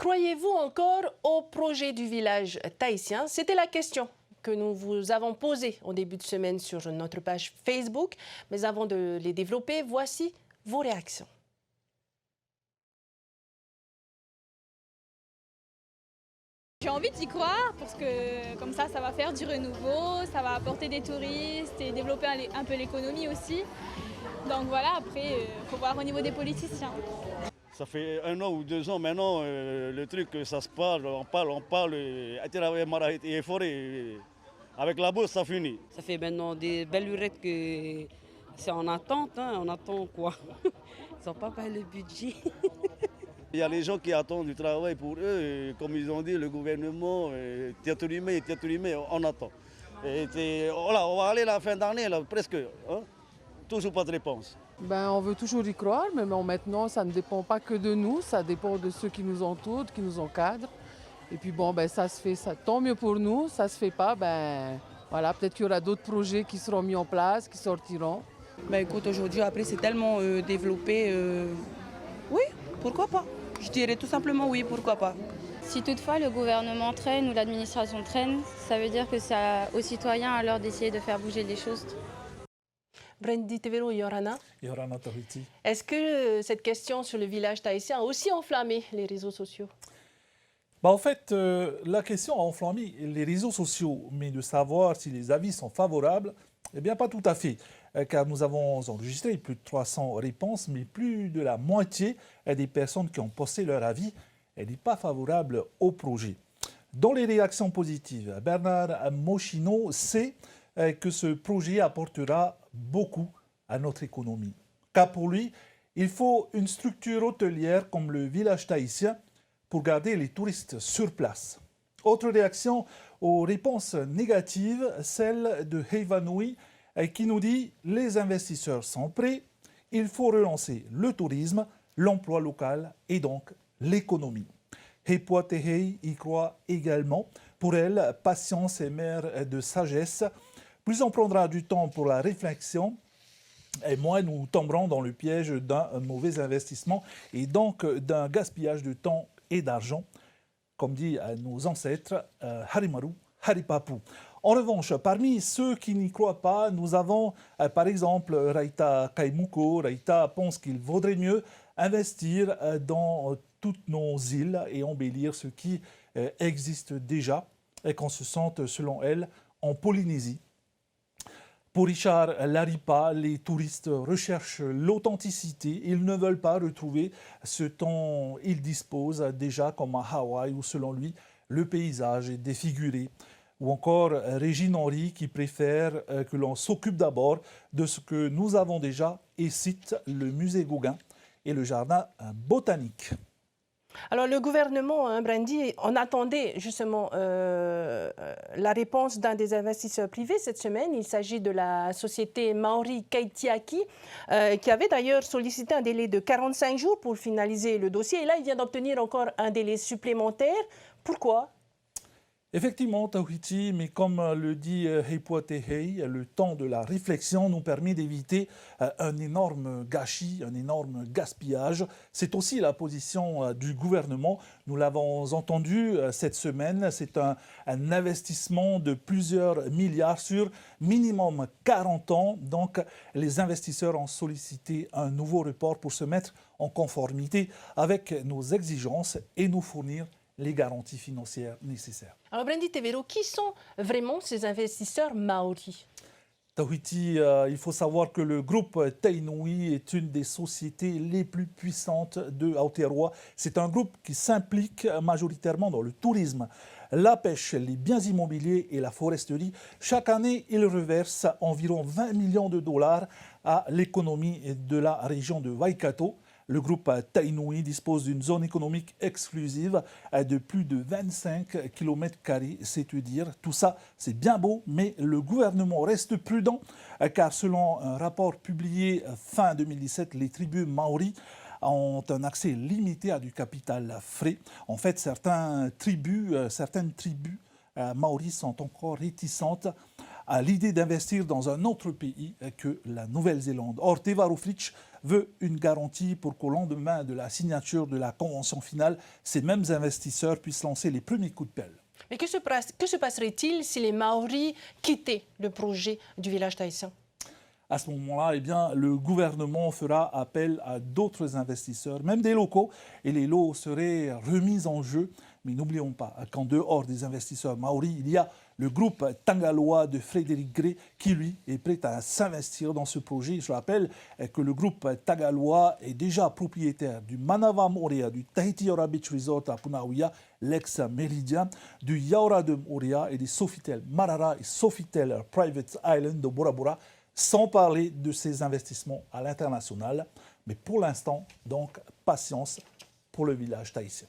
Croyez-vous encore au projet du village tahitien? C'était la question que nous vous avons posée en début de semaine sur notre page Facebook. Mais avant de les développer, voici vos réactions. J'ai envie d'y croire parce que comme ça va faire du renouveau, ça va apporter des touristes et développer un peu l'économie aussi. Donc voilà, après, il faut voir au niveau des politiciens. Ça fait 1 an ou 2 ans maintenant, le truc, ça se parle, on parle, avec la bourse, ça finit. Ça fait maintenant des belles lurettes que c'est en attente, hein, on attend quoi. Ils n'ont pas payé le budget. Il y a les gens qui attendent du travail pour eux, et comme ils ont dit, le gouvernement, Tiatolimé, on attend. Voilà, on va aller à la fin d'année, presque, hein, toujours pas de réponse. On veut toujours y croire, mais bon, maintenant, ça ne dépend pas que de nous, ça dépend de ceux qui nous entourent, qui nous encadrent. Et puis bon, ça se fait, ça, tant mieux pour nous, ça se fait pas, voilà, peut-être qu'il y aura d'autres projets qui seront mis en place, qui sortiront. Écoute, aujourd'hui, après, c'est tellement développé, oui, pourquoi pas? Je dirais tout simplement oui, pourquoi pas. Si toutefois le gouvernement traîne ou l'administration traîne, ça veut dire que c'est aux citoyens alors d'essayer de faire bouger les choses. Brandy Tevero, Yorana, Tahiti. Est-ce que cette question sur le village tahitien a aussi enflammé les réseaux sociaux? En fait, la question a enflammé les réseaux sociaux, mais de savoir si les avis sont favorables, eh bien pas tout à fait, car nous avons enregistré plus de 300 réponses, mais plus de la moitié des personnes qui ont posté leur avis n'est pas favorable au projet. Dans les réactions positives, Bernard Moschino sait que ce projet apportera beaucoup à notre économie. Car pour lui, il faut une structure hôtelière comme le village tahitien pour garder les touristes sur place. Autre réaction aux réponses négatives, celle de Heivanui qui nous dit « Les investisseurs sont prêts, il faut relancer le tourisme, l'emploi local et donc l'économie ». Hepua Tehei y croit également. Pour elle, patience est mère de sagesse. Plus on prendra du temps pour la réflexion, et moins nous tomberons dans le piège d'un mauvais investissement et donc d'un gaspillage de temps et d'argent, comme dit nos ancêtres, Harimaru, Haripapu. En revanche, parmi ceux qui n'y croient pas, nous avons par exemple Raita Kaimuko. Raita pense qu'il vaudrait mieux investir dans toutes nos îles et embellir ce qui existe déjà et qu'on se sente, selon elle, en Polynésie. Pour Richard Laripa, les touristes recherchent l'authenticité. Ils ne veulent pas retrouver ce dont ils disposent déjà comme à Hawaï où, selon lui, le paysage est défiguré. Ou encore Régine Henry qui préfère que l'on s'occupe d'abord de ce que nous avons déjà et cite le musée Gauguin et le jardin botanique. Alors le gouvernement, Brandy, on attendait justement la réponse d'un des investisseurs privés cette semaine. Il s'agit de la société Maori Kaitiaki, qui avait d'ailleurs sollicité un délai de 45 jours pour finaliser le dossier. Et là, il vient d'obtenir encore un délai supplémentaire. Pourquoi ? Effectivement, Tahiti, mais comme le dit Hepua Tehei, le temps de la réflexion nous permet d'éviter un énorme gâchis, un énorme gaspillage. C'est aussi la position du gouvernement. Nous l'avons entendu cette semaine. C'est un investissement de plusieurs milliards sur minimum 40 ans. Donc, les investisseurs ont sollicité un nouveau report pour se mettre en conformité avec nos exigences et nous fournir les garanties financières nécessaires. Alors Brandy Tevero, qui sont vraiment ces investisseurs maoris? Tahiti, il faut savoir que le groupe Tainui est une des sociétés les plus puissantes de Aotearoa. C'est un groupe qui s'implique majoritairement dans le tourisme, la pêche, les biens immobiliers et la foresterie. Chaque année, il reverse environ 20 millions de dollars à l'économie de la région de Waikato. Le groupe Tainui dispose d'une zone économique exclusive de plus de 25 km², c'est te dire. Tout ça, c'est bien beau, mais le gouvernement reste prudent, car selon un rapport publié fin 2017, les tribus maoris ont un accès limité à du capital frais. En fait, certaines tribus maoris sont encore réticentes à l'idée d'investir dans un autre pays que la Nouvelle-Zélande. Or, Teva Rohfritsch veut une garantie pour qu'au lendemain de la signature de la convention finale, ces mêmes investisseurs puissent lancer les premiers coups de pelle. Mais que se passerait-il si les Maoris quittaient le projet du village tahitien? À ce moment-là, eh bien, le gouvernement fera appel à d'autres investisseurs, même des locaux, et les lots seraient remis en jeu. Mais n'oublions pas qu'en dehors des investisseurs maoris, il y a le groupe Tangaloa de Frédéric Gray qui, lui, est prêt à s'investir dans ce projet. Je rappelle que le groupe Tangaloa est déjà propriétaire du Manava Morea, du Tahiti Yaura Beach Resort à Punauia, l'ex-Méridien, du Yaura de Morea et des Sofitel Marara et Sofitel Private Island de Bora Bora, sans parler de ses investissements à l'international. Mais pour l'instant, donc, patience pour le village tahitien.